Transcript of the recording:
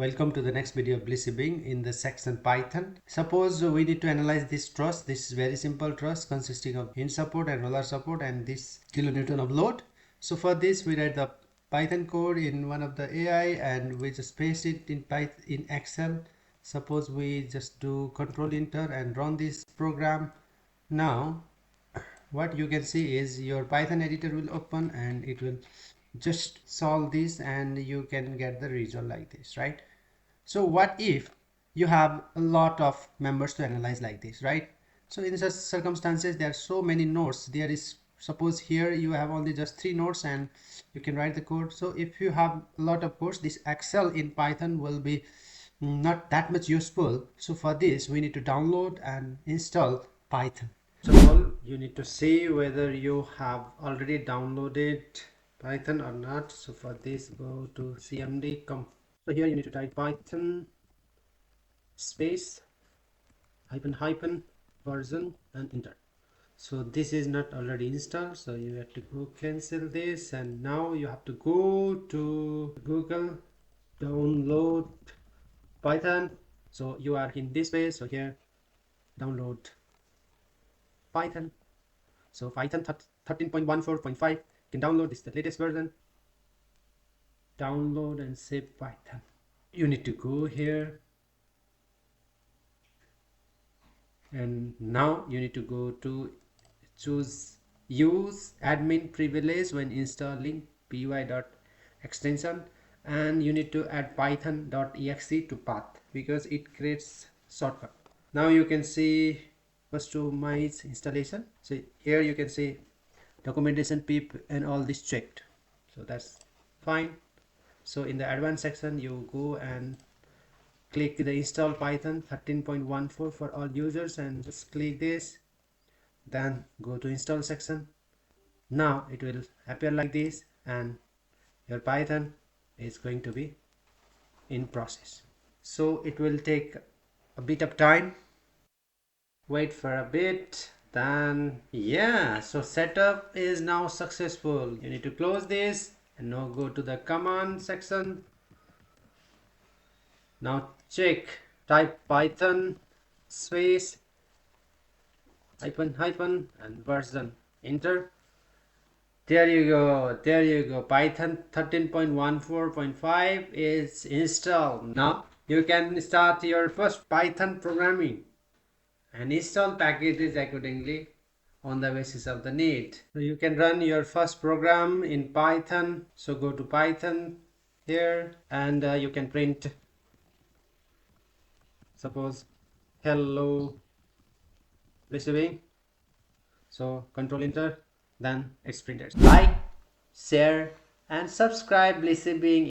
Welcome to the next video of Blissy Bing in the section Python. Suppose we need to analyze this truss. This is very simple truss consisting of hinge support and roller support and this kilonewton of load. So for this we write the Python code in one of the AI and we just paste it in Python in Excel. Suppose we just do Control Enter and run this program. Now what you can see is your Python editor will open and it will just solve this and you can get the result like this, right? So what if you have a lot of members to analyze like this, right? So in such circumstances there are so many nodes. There is, suppose here you have only just 3 nodes and you can write the code. So if you have a lot of codes, this Excel in Python will be not that much useful. So for this we need to download and install Python. So all you need to see whether you have already downloaded Python or not. So for this go to cmd. So here you need to type Python space hyphen version and enter. So this is not already installed, so you have to go cancel this and now you have to go to Google, download Python. So you are in this page, so here download Python. So Python 13.14.5 can download. This is the latest version. Download and save Python. You need to go here and now you need to go to choose use admin privilege when installing py.extension and you need to add python.exe to path because it creates shortcut. Now you can see customize installation. So here you can see documentation pip and all this checked, so that's fine. So in the advanced section you go and click the install Python 13.14 for all users and just click this, then go to install section. Now it will appear like this and your Python is going to be in process. So it will take a bit of time. Wait for a bit, then yeah, so setup is now successful. You need to close this and now go to the command section. Now check, type Python space hyphen and version, enter. There you go, Python 13.14.5 is installed. Now you can start your first Python programming and install packages accordingly on the basis of the need. So you can run your first program in Python. So go to Python here and you can print, suppose, hello Blissy Bing. So control enter, then it's printed. Like, share and subscribe Blissy Bing.